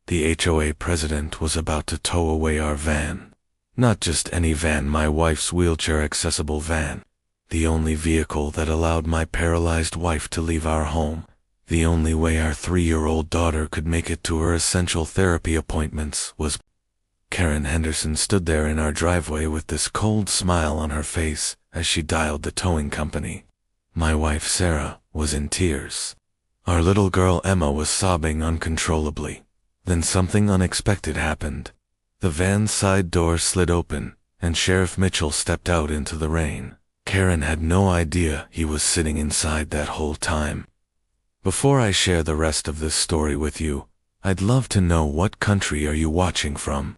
The HOA president was about to tow away our van. Not just any van, my wife's wheelchair-accessible van. The only vehicle that allowed my paralyzed wife to leave our home. The only way our 3-year-old daughter could make it to her essential therapy appointments was. Karen Henderson stood there in our driveway with this cold smile on her face as she dialed the towing company. My wife Sarah was in tears. Our little girl Emma was sobbing uncontrollably. Then something unexpected happened. The van's side door slid open, and Sheriff Mitchell stepped out into the rain. Karen had no idea he was sitting inside that whole time. Before I share the rest of this story with you, I'd love to know, what country are you watching from?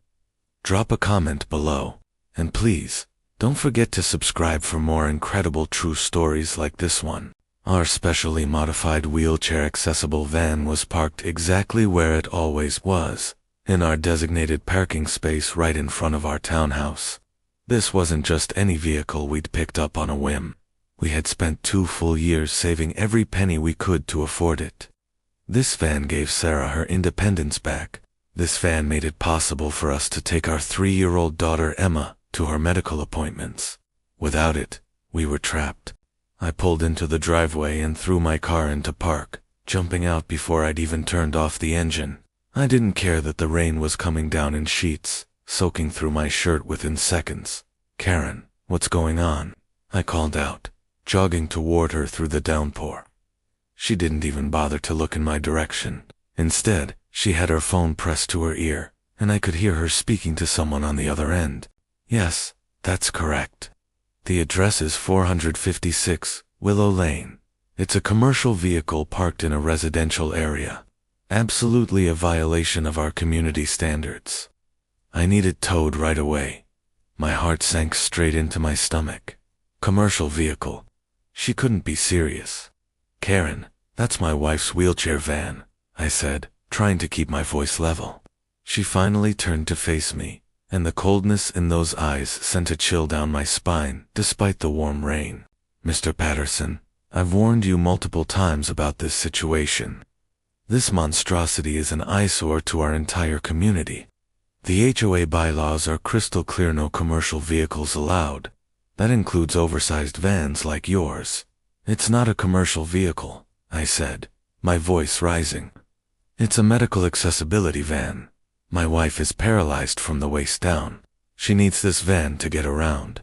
Drop a comment below, and please, don't forget to subscribe for more incredible true stories like this one. Our specially modified wheelchair-accessible van was parked exactly where it always was, in our designated parking space right in front of our townhouse. This wasn't just any vehicle we'd picked up on a whim. We had spent 2 full years saving every penny we could to afford it. This van gave Sarah her independence back. This van made it possible for us to take our 3-year-old daughter Emma to her medical appointments. Without it, we were trapped. I pulled into the driveway and threw my car into park, jumping out before I'd even turned off the engine. I didn't care that the rain was coming down in sheets, soaking through my shirt within seconds. "Karen, what's going on?" I called out, jogging toward her through the downpour. She didn't even bother to look in my direction. Instead, she had her phone pressed to her ear, and I could hear her speaking to someone on the other end. "Yes, that's correct. The address is 456 Willow Lane. It's a commercial vehicle parked in a residential area. Absolutely a violation of our community standards. I need it towed right away." My heart sank straight into my stomach. Commercial vehicle. She couldn't be serious. "Karen, that's my wife's wheelchair van," I said, trying to keep my voice level. She finally turned to face me, and the coldness in those eyes sent a chill down my spine despite the warm rain. "Mr. Patterson, I've warned you multiple times about this situation. This monstrosity is an eyesore to our entire community. The HOA bylaws are crystal clear: no commercial vehicles allowed. That includes oversized vans like yours." "It's not a commercial vehicle," I said, my voice rising. "It's a medical accessibility van. My wife is paralyzed from the waist down. She needs this van to get around."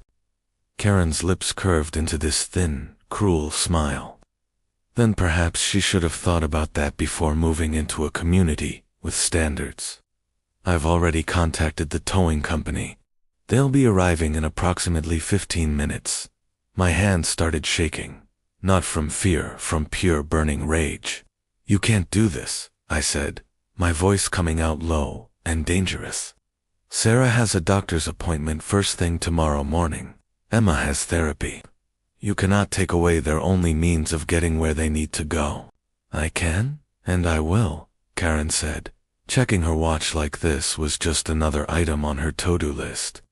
Karen's lips curved into this thin, cruel smile. Then perhaps she should have thought about that before moving into a community with standards. "I've already contacted the towing company. They'll be arriving in approximately 15 minutes. My hands started shaking. Not from fear, from pure burning rage. "You can't do this," I said, my voice coming out low and dangerous. "Sarah has a doctor's appointment first thing tomorrow morning. Emma has therapy. You cannot take away their only means of getting where they need to go." "I can, and I will," Karen said, checking her watch like this was just another item on her to-do list.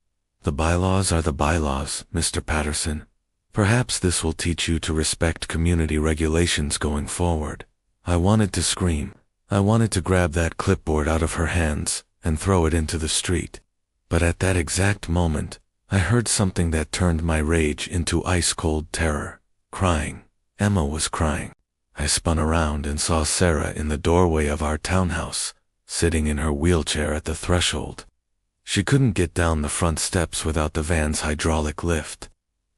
"The bylaws are the bylaws, Mr. Patterson. Perhaps this will teach you to respect community regulations going forward." I wanted to scream. I wanted to grab that clipboard out of her hands and throw it into the street. But at that exact moment, I heard something that turned my rage into ice-cold terror. Crying. Emma was crying. I spun around and saw Sarah in the doorway of our townhouse, sitting in her wheelchair at the threshold. She couldn't get down the front steps without the van's hydraulic lift.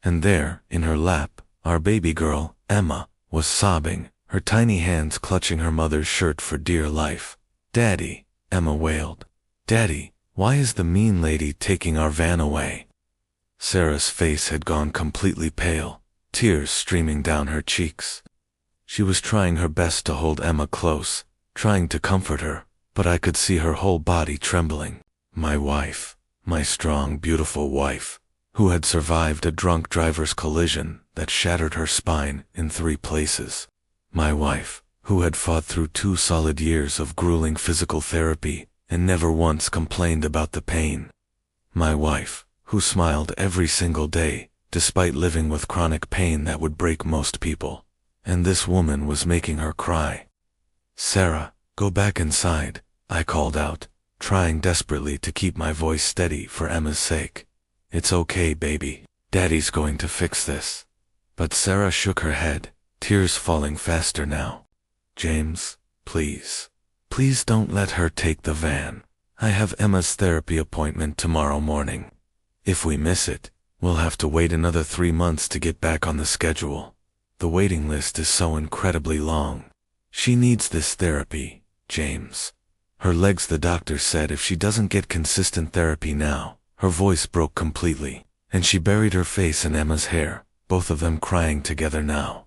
And there, in her lap, our baby girl, Emma, was sobbing, her tiny hands clutching her mother's shirt for dear life. "Daddy," Emma wailed. "Daddy, why is the mean lady taking our van away?" Sarah's face had gone completely pale, tears streaming down her cheeks. She was trying her best to hold Emma close, trying to comfort her, but I could see her whole body trembling. My wife, my strong, beautiful wife, who had survived a drunk driver's collision that shattered her spine in 3 places. My wife, who had fought through 2 solid years of grueling physical therapy and never once complained about the pain. My wife, who smiled every single day, despite living with chronic pain that would break most people. And this woman was making her cry. "Sarah, go back inside," I called out, trying desperately to keep my voice steady for Emma's sake. It's okay, baby. Daddy's going to fix this. But Sarah shook her head, tears falling faster now. James, please. Please don't let her take the van. I have Emma's therapy appointment tomorrow morning. If we miss it, we'll have to wait another 3 months to get back on the schedule. The waiting list is so incredibly long. She needs this therapy, James. Her legs, the doctor said, if she doesn't get consistent therapy now. Her voice broke completely, and she buried her face in Emma's hair, both of them crying together now.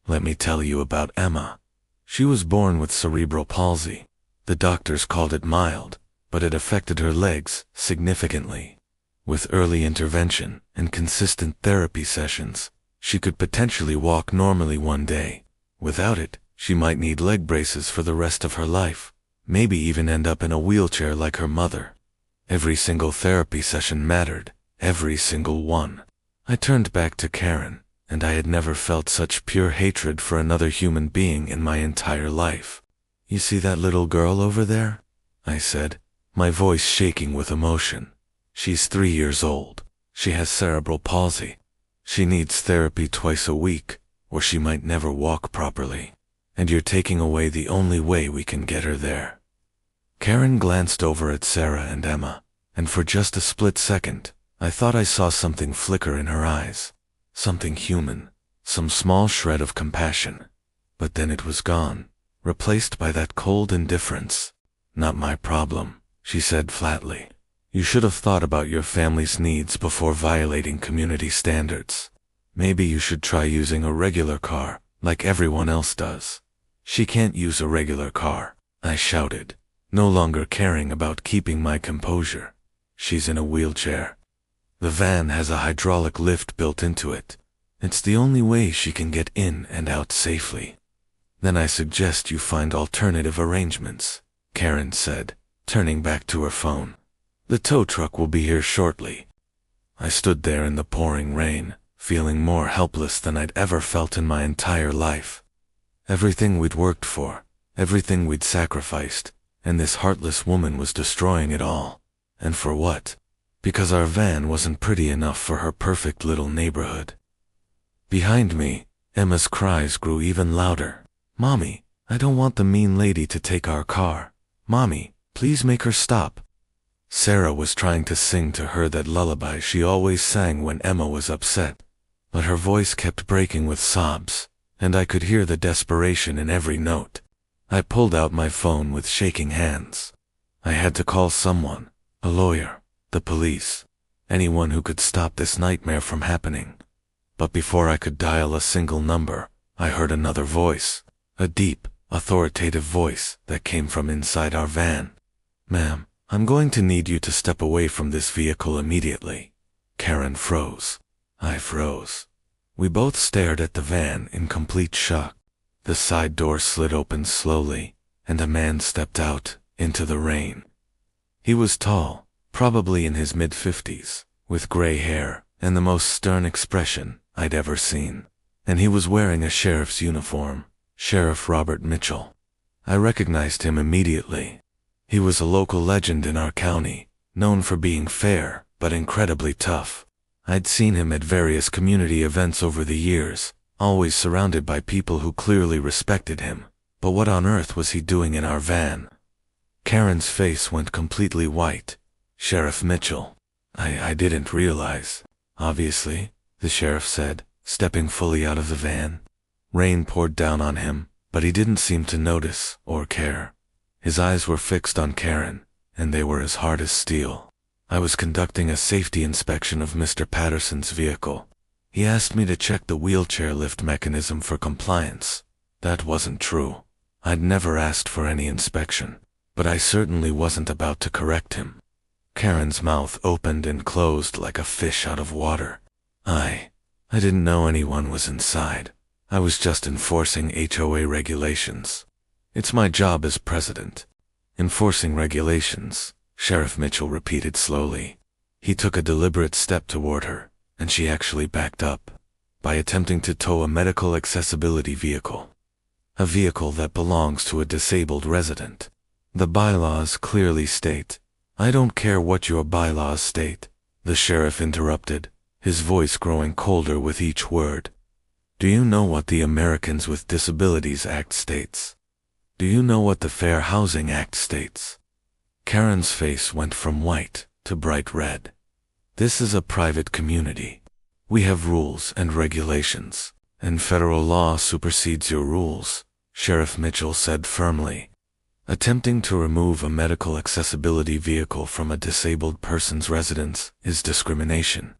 Let me tell you about Emma. She was born with cerebral palsy. The doctors called it mild, but it affected her legs significantly. With early intervention and consistent therapy sessions, she could potentially walk normally one day. Without it, she might need leg braces for the rest of her life, maybe even end up in a wheelchair like her mother. Every single therapy session mattered, every single one. I turned back to Karen, and I had never felt such pure hatred for another human being in my entire life. You see that little girl over there? I said, my voice shaking with emotion. She's 3 years old. She has cerebral palsy. She needs therapy twice a week, or she might never walk properly. And you're taking away the only way we can get her there. Karen glanced over at Sarah and Emma, and for just a split second, I thought I saw something flicker in her eyes. Something human, some small shred of compassion. But then it was gone, replaced by that cold indifference. Not my problem, she said flatly. You should have thought about your family's needs before violating community standards. Maybe you should try using a regular car, like everyone else does. She can't use a regular car, I shouted, no longer caring about keeping my composure. She's in a wheelchair. The van has a hydraulic lift built into it. It's the only way she can get in and out safely. Then I suggest you find alternative arrangements, Karen said, turning back to her phone. The tow truck will be here shortly. I stood there in the pouring rain, feeling more helpless than I'd ever felt in my entire life. Everything we'd worked for, everything we'd sacrificed, and this heartless woman was destroying it all. And for what? Because our van wasn't pretty enough for her perfect little neighborhood. Behind me, Emma's cries grew even louder. Mommy, I don't want the mean lady to take our car. Mommy, please make her stop. Sarah was trying to sing to her that lullaby she always sang when Emma was upset, but her voice kept breaking with sobs, and I could hear the desperation in every note. I pulled out my phone with shaking hands. I had to call someone, a lawyer, the police, anyone who could stop this nightmare from happening. But before I could dial a single number, I heard another voice, a deep, authoritative voice that came from inside our van. Ma'am, I'm going to need you to step away from this vehicle immediately. Karen froze. I froze. We both stared at the van in complete shock. The side door slid open slowly, and a man stepped out into the rain. He was tall, probably in his mid-50s, with gray hair and the most stern expression I'd ever seen. And he was wearing a sheriff's uniform, Sheriff Robert Mitchell. I recognized him immediately. He was a local legend in our county, known for being fair, but incredibly tough. I'd seen him at various community events over the years, always surrounded by people who clearly respected him. But what on earth was he doing in our van? Karen's face went completely white. Sheriff Mitchell. I didn't realize. Obviously, the sheriff said, stepping fully out of the van. Rain poured down on him, but he didn't seem to notice or care. His eyes were fixed on Karen, and they were as hard as steel. I was conducting a safety inspection of Mr. Patterson's vehicle. He asked me to check the wheelchair lift mechanism for compliance. That wasn't true. I'd never asked for any inspection, but I certainly wasn't about to correct him. Karen's mouth opened and closed like a fish out of water. I didn't know anyone was inside. I was just enforcing HOA regulations. It's my job as president. Enforcing regulations, Sheriff Mitchell repeated slowly. He took a deliberate step toward her, and she actually backed up, by attempting to tow a medical accessibility vehicle. A vehicle that belongs to a disabled resident. The bylaws clearly state. I don't care what your bylaws state, the sheriff interrupted, his voice growing colder with each word. Do you know what the Americans with Disabilities Act states? Do you know what the Fair Housing Act states? Karen's face went from white to bright red. This is a private community. We have rules and regulations, and federal law supersedes your rules, Sheriff Mitchell said firmly. Attempting to remove a medical accessibility vehicle from a disabled person's residence is discrimination.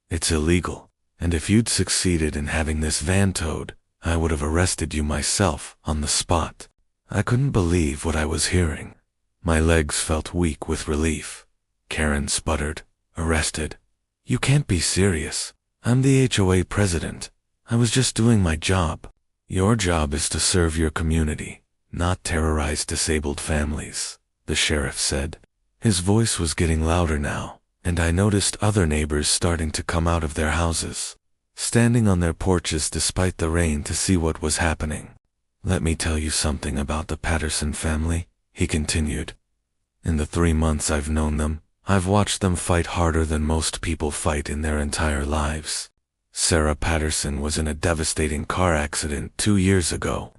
It's illegal, and if you'd succeeded in having this van towed, I would have arrested you myself on the spot. I couldn't believe what I was hearing. My legs felt weak with relief. Karen sputtered, arrested. You can't be serious. I'm the HOA president. I was just doing my job. Your job is to serve your community, not terrorize disabled families, the sheriff said. His voice was getting louder now, and I noticed other neighbors starting to come out of their houses, standing on their porches despite the rain to see what was happening. Let me tell you something about the Patterson family, he continued. In the 3 months I've known them, I've watched them fight harder than most people fight in their entire lives. Sarah Patterson was in a devastating car accident 2 years ago.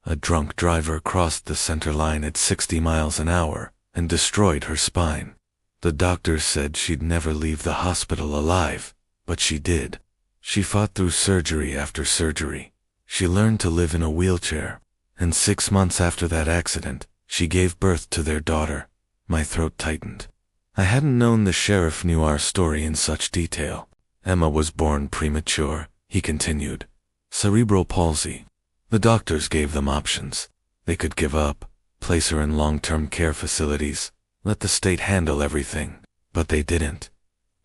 A drunk driver crossed the center line at 60 miles an hour and destroyed her spine. The doctors said she'd never leave the hospital alive, but she did. She fought through surgery after surgery. She learned to live in a wheelchair, and 6 months after that accident, she gave birth to their daughter. My throat tightened. I hadn't known the sheriff knew our story in such detail. Emma was born premature, he continued. Cerebral palsy. The doctors gave them options. They could give up, place her in long-term care facilities, let the state handle everything, but they didn't.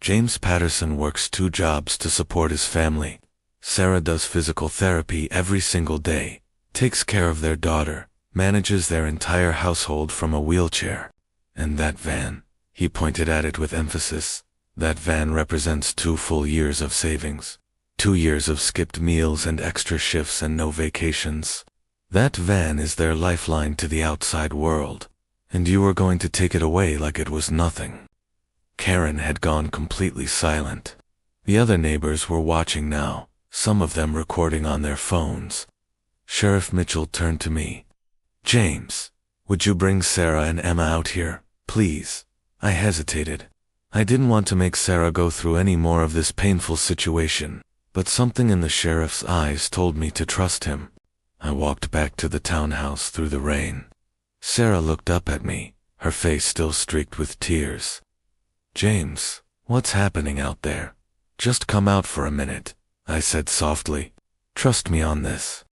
James Patterson works 2 jobs to support his family. Sarah does physical therapy every single day, takes care of their daughter, manages their entire household from a wheelchair. And that van, he pointed at it with emphasis, that van represents 2 full years of savings. 2 years of skipped meals and extra shifts and no vacations. That van is their lifeline to the outside world, and you were going to take it away like it was nothing. Karen had gone completely silent. The other neighbors were watching now, some of them recording on their phones. Sheriff Mitchell turned to me. James, would you bring Sarah and Emma out here, please? I hesitated. I didn't want to make Sarah go through any more of this painful situation, but something in the sheriff's eyes told me to trust him. I walked back to the townhouse through the rain. Sarah looked up at me, her face still streaked with tears. James, what's happening out there? Just come out for a minute, I said softly. Trust me on this.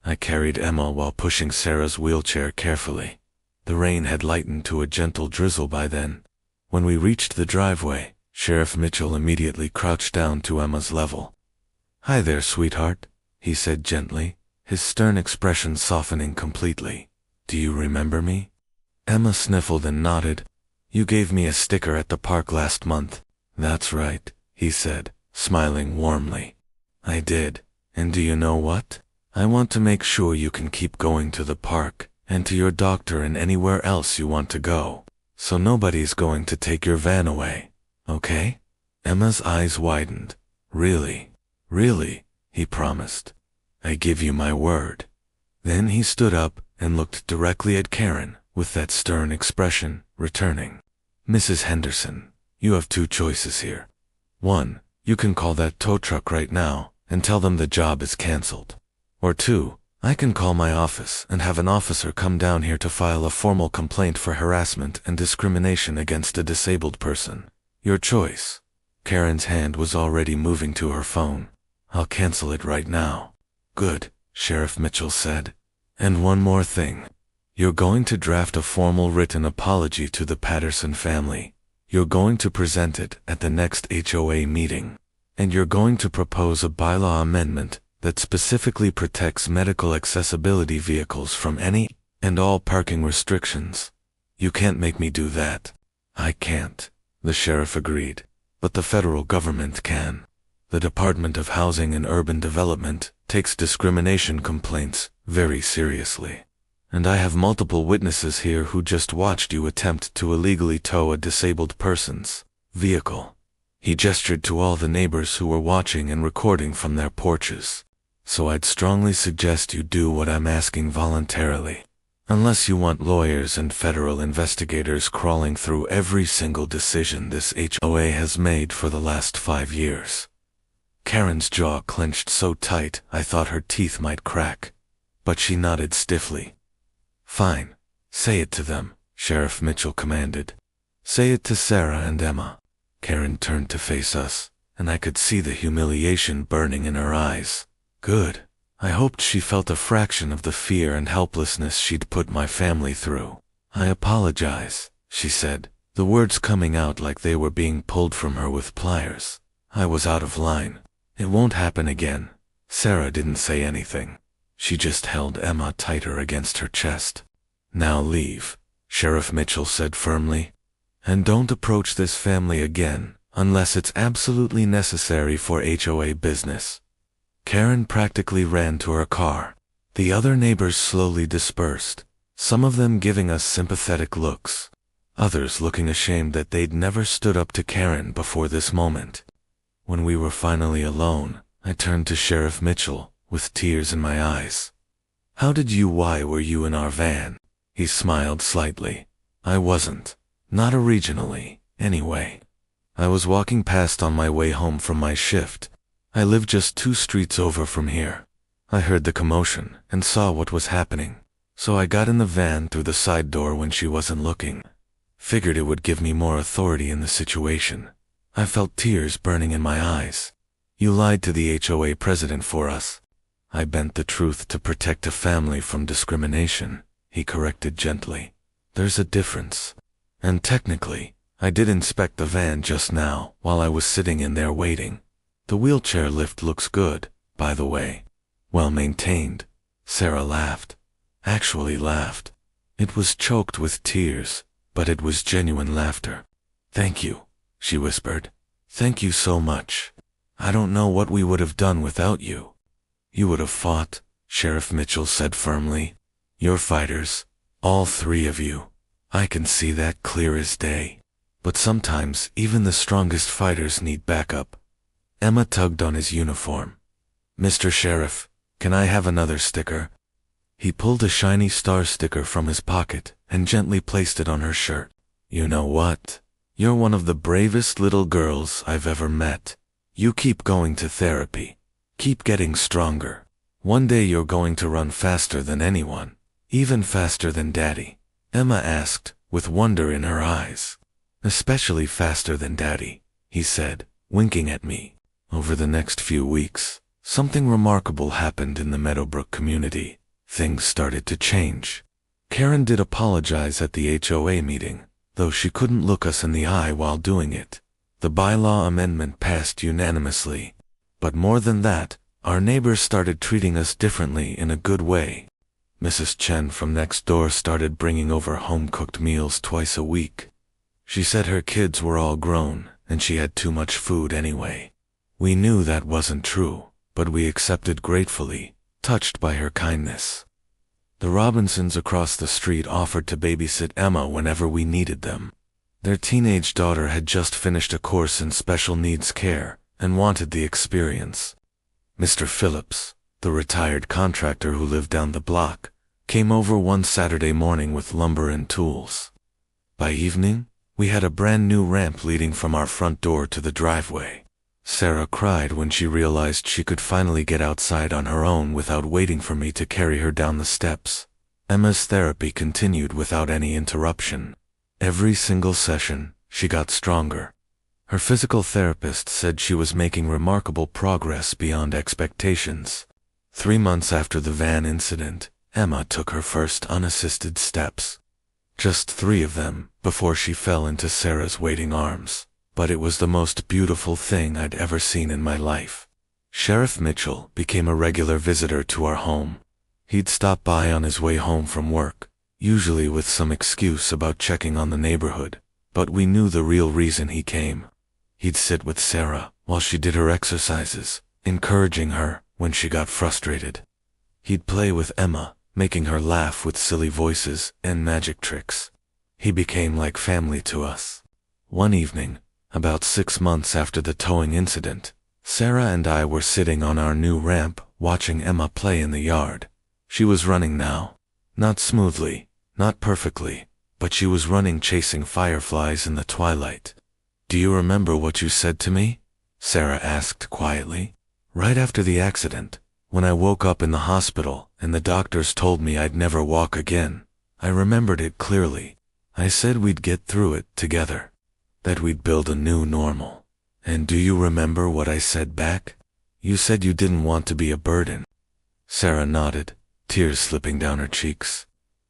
I carried Emma while pushing Sarah's wheelchair carefully. The rain had lightened to a gentle drizzle by then. When we reached the driveway, Sheriff Mitchell immediately crouched down to Emma's level. Hi there, sweetheart, he said gently, his stern expression softening completely. Do you remember me? Emma sniffled and nodded. You gave me a sticker at the park last month. That's right, he said, smiling warmly. I did, and do you know what? I want to make sure you can keep going to the park, and to your doctor and anywhere else you want to go. So nobody's going to take your van away, okay? Emma's eyes widened. Really? Really? He promised. I give you my word. Then he stood up and looked directly at Karen, with that stern expression, returning. Mrs. Henderson, you have 2 choices here. 1, you can call that tow truck right now and tell them the job is canceled. Or 2, I can call my office and have an officer come down here to file a formal complaint for harassment and discrimination against a disabled person. Your choice. Karen's hand was already moving to her phone. I'll cancel it right now. Good, Sheriff Mitchell said. And one more thing. You're going to draft a formal written apology to the Patterson family. You're going to present it at the next HOA meeting. And you're going to propose a bylaw amendment that specifically protects medical accessibility vehicles from any and all parking restrictions. You can't make me do that. I can't, the sheriff agreed. But the federal government can. The Department of Housing and Urban Development takes discrimination complaints very seriously. And I have multiple witnesses here who just watched you attempt to illegally tow a disabled person's vehicle. He gestured to all the neighbors who were watching and recording from their porches. So I'd strongly suggest you do what I'm asking voluntarily. Unless you want lawyers and federal investigators crawling through every single decision this HOA has made for the last 5 years. Karen's jaw clenched so tight I thought her teeth might crack. But she nodded stiffly. Fine. Say it to them, Sheriff Mitchell commanded. Say it to Sarah and Emma. Karen turned to face us, and I could see the humiliation burning in her eyes. Good. I hoped she felt a fraction of the fear and helplessness she'd put my family through. I apologize, she said, the words coming out like they were being pulled from her with pliers. I was out of line. It won't happen again. Sarah didn't say anything. She just held Emma tighter against her chest. Now leave, Sheriff Mitchell said firmly. And don't approach this family again, unless it's absolutely necessary for HOA business. Karen practically ran to her car. The other neighbors slowly dispersed, some of them giving us sympathetic looks, others looking ashamed that they'd never stood up to Karen before this moment. When we were finally alone, I turned to Sheriff Mitchell, with tears in my eyes. Why were you in our van? He smiled slightly. I wasn't. Not originally, anyway. I was walking past on my way home from my shift. I live just 2 streets over from here. I heard the commotion and saw what was happening, so I got in the van through the side door when she wasn't looking. Figured it would give me more authority in the situation. I felt tears burning in my eyes. You lied to the HOA president for us. I bent the truth to protect a family from discrimination, he corrected gently. There's a difference. And technically, I did inspect the van just now while I was sitting in there waiting. The wheelchair lift looks good, by the way. Well maintained. Sarah laughed. Actually laughed. It was choked with tears, but it was genuine laughter. Thank you, she whispered. Thank you so much. I don't know what we would have done without you. You would have fought, Sheriff Mitchell said firmly. You're fighters, all 3 of you. I can see that clear as day. But sometimes even the strongest fighters need backup. Emma tugged on his uniform. Mr. Sheriff, can I have another sticker? He pulled a shiny star sticker from his pocket and gently placed it on her shirt. You know what? You're one of the bravest little girls I've ever met. You keep going to therapy. Keep getting stronger. One day you're going to run faster than anyone, even faster than Daddy. Emma asked, with wonder in her eyes. Especially faster than Daddy, he said, winking at me. Over the next few weeks, something remarkable happened in the Meadowbrook community. Things started to change. Karen did apologize at the HOA meeting, though she couldn't look us in the eye while doing it. The bylaw amendment passed unanimously. But more than that, our neighbors started treating us differently in a good way. Mrs. Chen from next door started bringing over home-cooked meals twice a week. She said her kids were all grown, and she had too much food anyway. We knew that wasn't true, but we accepted gratefully, touched by her kindness. The Robinsons across the street offered to babysit Emma whenever we needed them. Their teenage daughter had just finished a course in special needs care and wanted the experience. Mr. Phillips, the retired contractor who lived down the block, came over one Saturday morning with lumber and tools. By evening, we had a brand new ramp leading from our front door to the driveway. Sarah cried when she realized she could finally get outside on her own without waiting for me to carry her down the steps. Emma's therapy continued without any interruption. Every single session, she got stronger. Her physical therapist said she was making remarkable progress beyond expectations. 3 months after the van incident, Emma took her first unassisted steps. Just 3 of them, before she fell into Sarah's waiting arms. But it was the most beautiful thing I'd ever seen in my life. Sheriff Mitchell became a regular visitor to our home. He'd stop by on his way home from work, usually with some excuse about checking on the neighborhood, but we knew the real reason he came. He'd sit with Sarah while she did her exercises, encouraging her when she got frustrated. He'd play with Emma, making her laugh with silly voices and magic tricks. He became like family to us. One evening, about 6 months after the towing incident, Sarah and I were sitting on our new ramp watching Emma play in the yard. She was running now. Not smoothly, not perfectly, but she was running chasing fireflies in the twilight. "Do you remember what you said to me?" Sarah asked quietly. "Right after the accident, when I woke up in the hospital and the doctors told me I'd never walk again. I remembered it clearly. I said we'd get through it together, that we'd build a new normal. And do you remember what I said back? You said you didn't want to be a burden." Sarah nodded, tears slipping down her cheeks.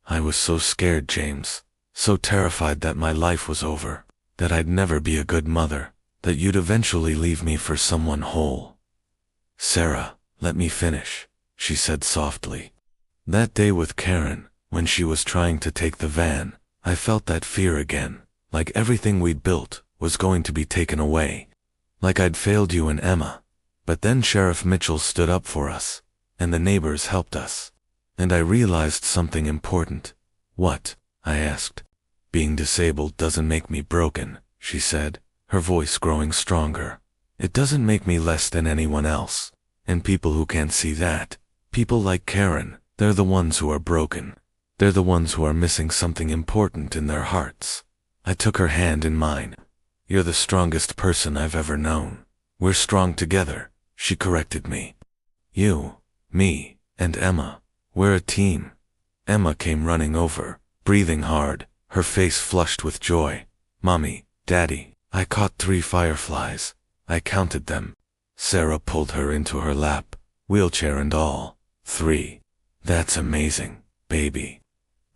"I was so scared, James, so terrified that my life was over, that I'd never be a good mother, that you'd eventually leave me for someone whole." "Sarah, let me finish," she said softly. "That day with Karen, when she was trying to take the van, I felt that fear again, like everything we'd built was going to be taken away. Like I'd failed you and Emma. But then Sheriff Mitchell stood up for us, and the neighbors helped us. And I realized something important." "What?" I asked. "Being disabled doesn't make me broken," she said, her voice growing stronger. "It doesn't make me less than anyone else. And people who can't see that, people like Karen, they're the ones who are broken. They're the ones who are missing something important in their hearts." I took her hand in mine. "You're the strongest person I've ever known. We're strong together," she corrected me. "You, me, and Emma, we're a team." Emma came running over, breathing hard, her face flushed with joy. "Mommy, Daddy, I caught 3 fireflies. I counted them." Sarah pulled her into her lap, wheelchair and all. 3. "That's amazing, baby."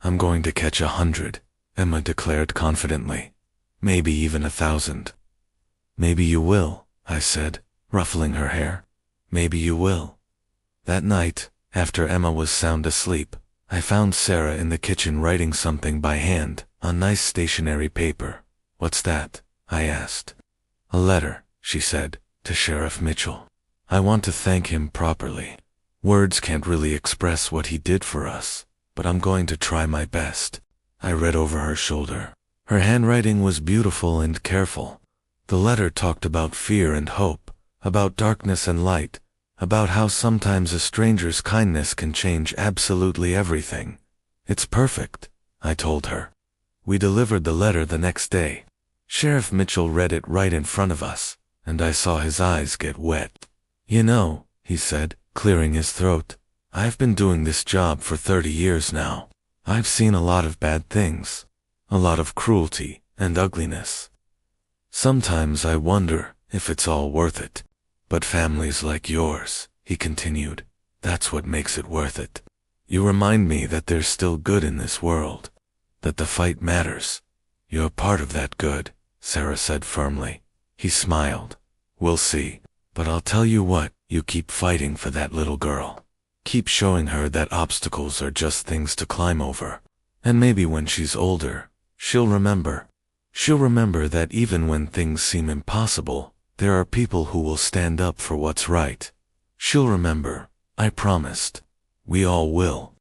"I'm going to catch 100, Emma declared confidently. "Maybe even 1,000. "Maybe you will," I said, ruffling her hair. "Maybe you will." That night, after Emma was sound asleep, I found Sarah in the kitchen writing something by hand on nice stationery paper. "What's that?" I asked. "A letter," she said, "to Sheriff Mitchell. I want to thank him properly. Words can't really express what he did for us, but I'm going to try my best." I read over her shoulder. Her handwriting was beautiful and careful. The letter talked about fear and hope, about darkness and light, about how sometimes a stranger's kindness can change absolutely everything. "It's perfect," I told her. We delivered the letter the next day. Sheriff Mitchell read it right in front of us, and I saw his eyes get wet. "You know," he said, clearing his throat, "I've been doing this job for 30 years now. I've seen a lot of bad things, a lot of cruelty and ugliness. Sometimes I wonder if it's all worth it. But families like yours," he continued, "that's what makes it worth it. You remind me that there's still good in this world, that the fight matters." "You're part of that good," Sarah said firmly. He smiled. "We'll see. But I'll tell you what, you keep fighting for that little girl. Keep showing her that obstacles are just things to climb over. And maybe when she's older, she'll remember. She'll remember that even when things seem impossible, there are people who will stand up for what's right. She'll remember, I promised. We all will."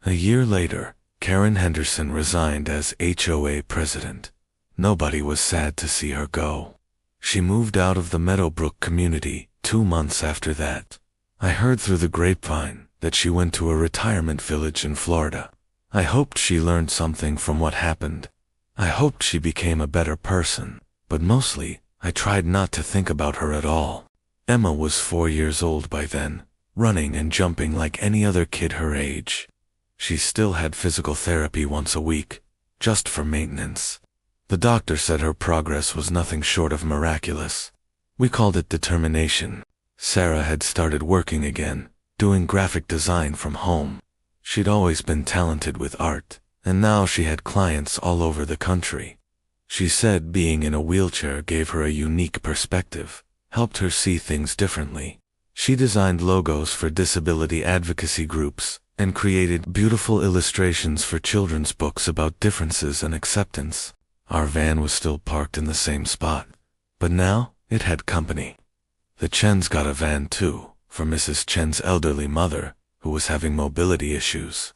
A year later, Karen Henderson resigned as HOA president. Nobody was sad to see her go. She moved out of the Meadowbrook community 2 months after that. I heard through the grapevine that she went to a retirement village in Florida. I hoped she learned something from what happened. I hoped she became a better person, but mostly, I tried not to think about her at all. Emma was 4 years old by then, running and jumping like any other kid her age. She still had physical therapy once a week, just for maintenance. The doctor said her progress was nothing short of miraculous. We called it determination. Sarah had started working again, doing graphic design from home. She'd always been talented with art, and now she had clients all over the country. She said being in a wheelchair gave her a unique perspective, helped her see things differently. She designed logos for disability advocacy groups, and created beautiful illustrations for children's books about differences and acceptance. Our van was still parked in the same spot, but now it had company. The Chens got a van too, for Mrs. Chen's elderly mother, who was having mobility issues.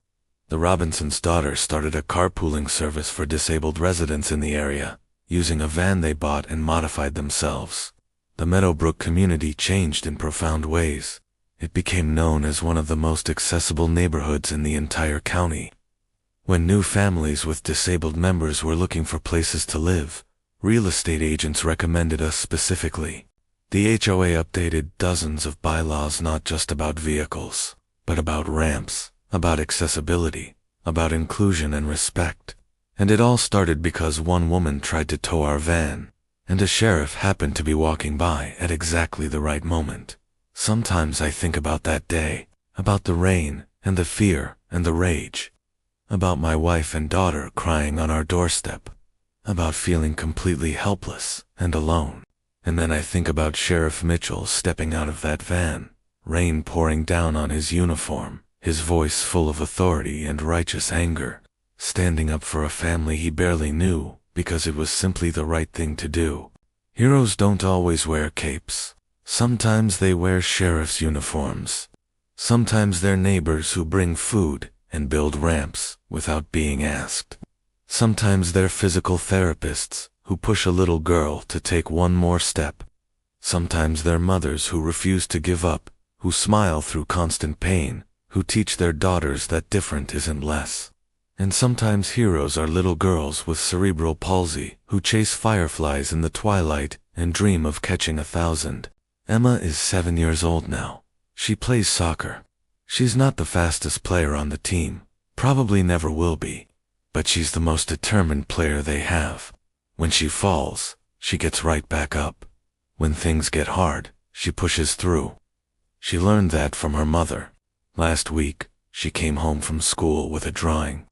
The Robinsons' daughter started a carpooling service for disabled residents in the area, using a van they bought and modified themselves. The Meadowbrook community changed in profound ways. It became known as one of the most accessible neighborhoods in the entire county. When new families with disabled members were looking for places to live, real estate agents recommended us specifically. The HOA updated dozens of bylaws not just about vehicles, but about ramps, about accessibility, about inclusion and respect. And it all started because one woman tried to tow our van, and a sheriff happened to be walking by at exactly the right moment. Sometimes I think about that day, about the rain, and the fear, and the rage. About my wife and daughter crying on our doorstep. About feeling completely helpless and alone. And then I think about Sheriff Mitchell stepping out of that van, rain pouring down on his uniform, his voice full of authority and righteous anger, standing up for a family he barely knew because it was simply the right thing to do. Heroes don't always wear capes. Sometimes they wear sheriff's uniforms. Sometimes they're neighbors who bring food and build ramps without being asked. Sometimes they're physical therapists who push a little girl to take one more step. Sometimes they're mothers who refuse to give up, who smile through constant pain, who teach their daughters that different isn't less. And sometimes heroes are little girls with cerebral palsy who chase fireflies in the twilight and dream of catching 1,000. Emma is 7 years old now. She plays soccer. She's not the fastest player on the team, probably never will be, but she's the most determined player they have. When she falls, she gets right back up. When things get hard, she pushes through. She learned that from her mother. Last week, she came home from school with a drawing.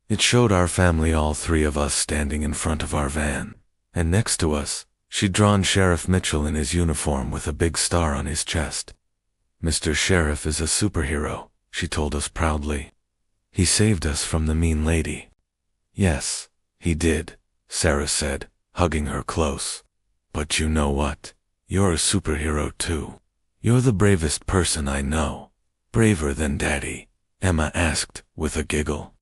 It showed our family, all three of us standing in front of our van, and next to us, she'd drawn Sheriff Mitchell in his uniform with a big star on his chest. "Mr. Sheriff is a superhero," she told us proudly. "He saved us from the mean lady." "Yes, he did," Sarah said, hugging her close. "But you know what? You're a superhero too. You're the bravest person I know." "Braver than Daddy?" Emma asked with a giggle.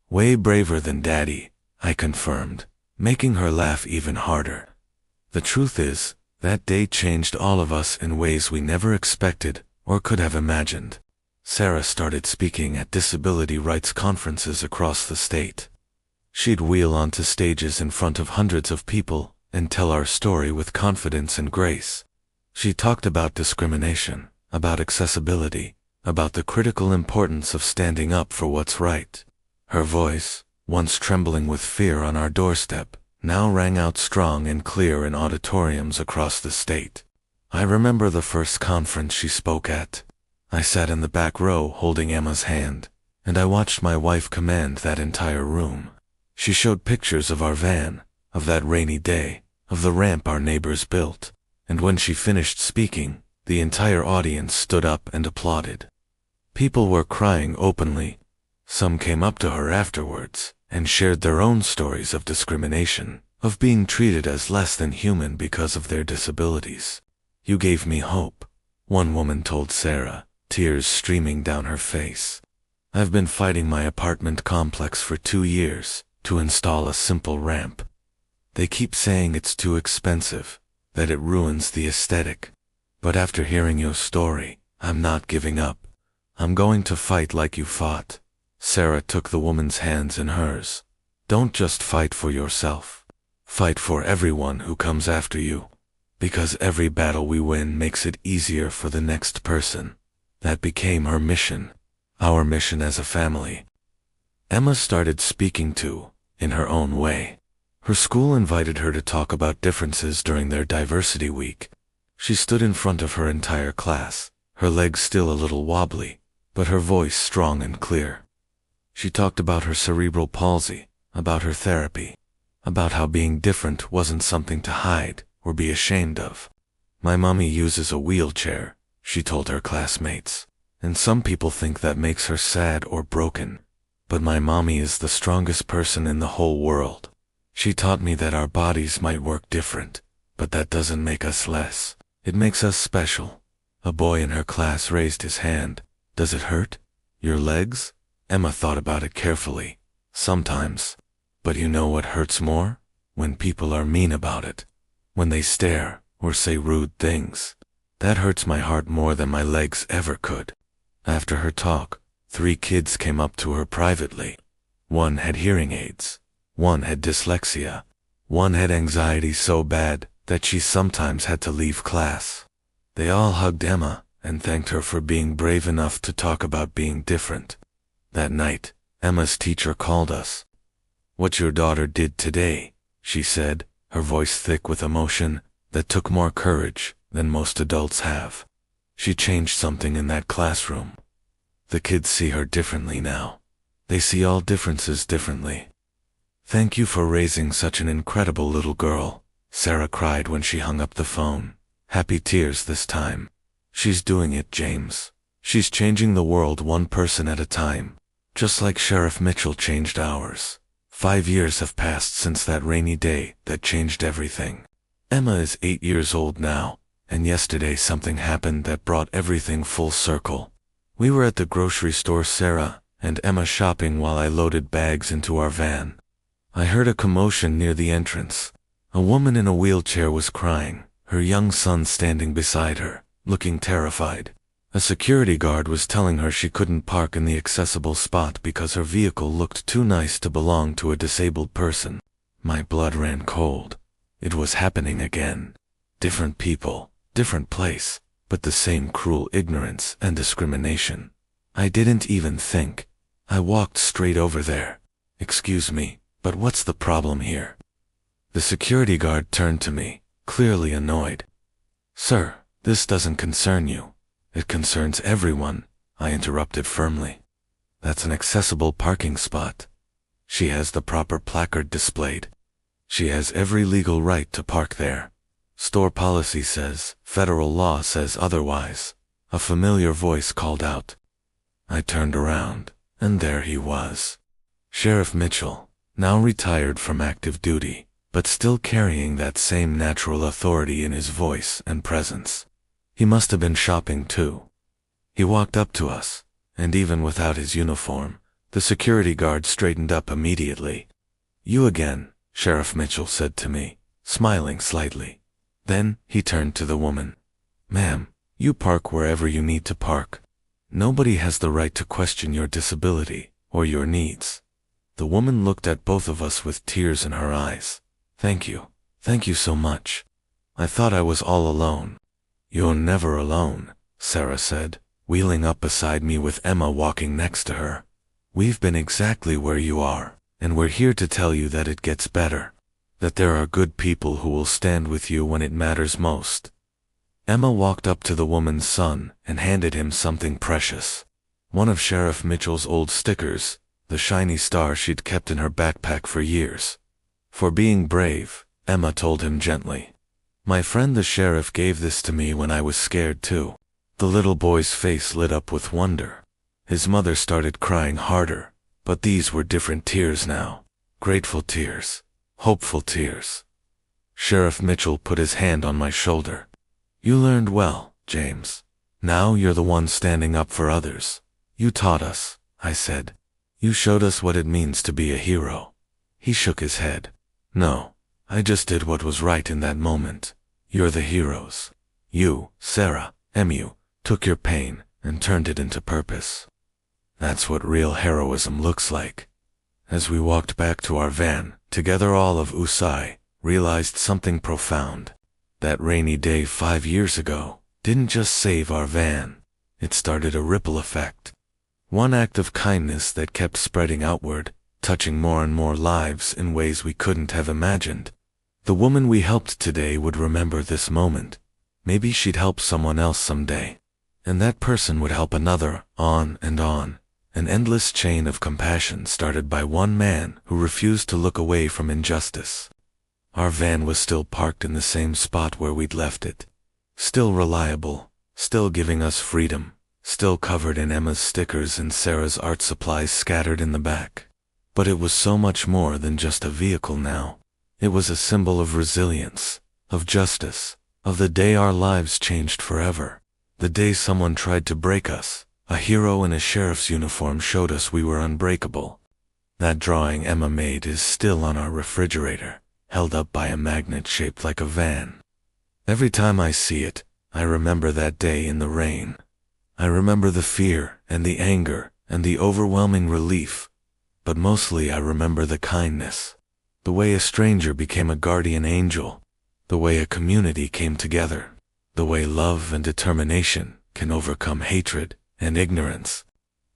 "Way braver than Daddy," I confirmed, making her laugh even harder. The truth is, that day changed all of us in ways we never expected or could have imagined. Sarah started speaking at disability rights conferences across the state. She'd wheel onto stages in front of hundreds of people and tell our story with confidence and grace. She talked about discrimination, about accessibility, about the critical importance of standing up for what's right. Her voice, once trembling with fear on our doorstep, now rang out strong and clear in auditoriums across the state. I remember the first conference she spoke at. I sat in the back row holding Emma's hand, and I watched my wife command that entire room. She showed pictures of our van, of that rainy day, of the ramp our neighbors built, and when she finished speaking, the entire audience stood up and applauded. People were crying openly. Some came up to her afterwards and shared their own stories of discrimination, of being treated as less than human because of their disabilities. "You gave me hope," one woman told Sarah, tears streaming down her face. "I've been fighting my apartment complex for 2 years to install a simple ramp. They keep saying it's too expensive, that it ruins the aesthetic. But after hearing your story, I'm not giving up. I'm going to fight like you fought." Sarah took the woman's hands in hers. "Don't just fight for yourself. Fight for everyone who comes after you. Because every battle we win makes it easier for the next person." That became her mission, our mission as a family. Emma started speaking too, in her own way. Her school invited her to talk about differences during their diversity week. She stood in front of her entire class, her legs still a little wobbly, but her voice strong and clear. She talked about her cerebral palsy, about her therapy, about how being different wasn't something to hide or be ashamed of. "My mommy uses a wheelchair," she told her classmates, "and some people think that makes her sad or broken. But my mommy is the strongest person in the whole world. She taught me that our bodies might work different, but that doesn't make us less. It makes us special." A boy in her class raised his hand. "Does it hurt? Your legs?" Emma thought about it carefully. Sometimes. But you know what hurts more? When people are mean about it. When they stare, or say rude things. That hurts my heart more than my legs ever could. After her talk, 3 kids came up to her privately. One had hearing aids. One had dyslexia. One had anxiety so bad that she sometimes had to leave class. They all hugged Emma and thanked her for being brave enough to talk about being different. That night, Emma's teacher called us. "What your daughter did today," she said, her voice thick with emotion that took more courage than most adults have. She changed something in that classroom. The kids see her differently now. They see all differences differently. "Thank you for raising such an incredible little girl," Sarah cried when she hung up the phone. Happy tears this time. "She's doing it, James. She's changing the world one person at a time, just like Sheriff Mitchell changed ours. 5 years have passed since that rainy day that changed everything. Emma is 8 years old now, and yesterday something happened that brought everything full circle. We were at the grocery store, Sarah and Emma, shopping while I loaded bags into our van. I heard a commotion near the entrance. A woman in a wheelchair was crying, her young son standing beside her, looking terrified. A security guard was telling her she couldn't park in the accessible spot because her vehicle looked too nice to belong to a disabled person. My blood ran cold. It was happening again. Different people, different place, but the same cruel ignorance and discrimination. I didn't even think. I walked straight over there. "Excuse me, but what's the problem here?" The security guard turned to me, clearly annoyed. "Sir, this doesn't concern you. It concerns everyone," I interrupted firmly. "That's an accessible parking spot. She has the proper placard displayed. She has every legal right to park there. Store policy says, federal law says otherwise," a familiar voice called out. I turned around, and there he was. Sheriff Mitchell, now retired from active duty, but still carrying that same natural authority in his voice and presence. He must have been shopping too. He walked up to us, and even without his uniform, the security guard straightened up immediately. "You again," Sheriff Mitchell said to me, smiling slightly. Then he turned to the woman. "Ma'am, you park wherever you need to park. Nobody has the right to question your disability or your needs." The woman looked at both of us with tears in her eyes. Thank you so much. I thought I was all alone." "You're never alone," Sarah said, wheeling up beside me with Emma walking next to her. "We've been exactly where you are, and we're here to tell you that it gets better, that there are good people who will stand with you when it matters most." Emma walked up to the woman's son and handed him something precious. One of Sheriff Mitchell's old stickers, the shiny star she'd kept in her backpack for years. "For being brave," Emma told him gently. "My friend the sheriff gave this to me when I was scared too." The little boy's face lit up with wonder. His mother started crying harder, but these were different tears now. Grateful tears. Hopeful tears. Sheriff Mitchell put his hand on my shoulder. "You learned well, James. Now you're the one standing up for others. You taught us," I said. "You showed us what it means to be a hero." He shook his head. "No, I just did what was right in that moment. You're the heroes. You, Sarah, Emu, took your pain and turned it into purpose. That's what real heroism looks like." As we walked back to our van, together all of Usai realized something profound. That rainy day 5 years ago didn't just save our van. It started a ripple effect. One act of kindness that kept spreading outward, touching more and more lives in ways we couldn't have imagined. The woman we helped today would remember this moment. Maybe she'd help someone else someday. And that person would help another, on and on. An endless chain of compassion started by one man who refused to look away from injustice. Our van was still parked in the same spot where we'd left it. Still reliable, still giving us freedom, still covered in Emma's stickers and Sarah's art supplies scattered in the back. But it was so much more than just a vehicle now. It was a symbol of resilience, of justice, of the day our lives changed forever. The day someone tried to break us, A hero in a sheriff's uniform showed us we were unbreakable. That drawing Emma made is still on our refrigerator, held up by a magnet shaped like a van. Every time I see it, I remember that day in the rain. I remember the fear and the anger and the overwhelming relief, but mostly I remember the kindness. The way a stranger became a guardian angel, the way a community came together, the way love and determination can overcome hatred and ignorance.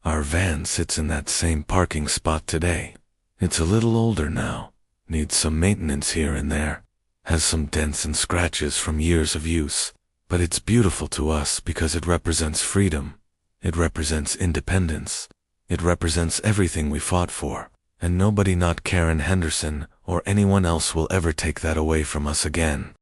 Our van sits in that same parking spot today. It's a little older now, needs some maintenance here and there, has some dents and scratches from years of use, but it's beautiful to us because it represents freedom, it represents independence, it represents everything we fought for, and nobody, not Karen Henderson or anyone else, will ever take that away from us again.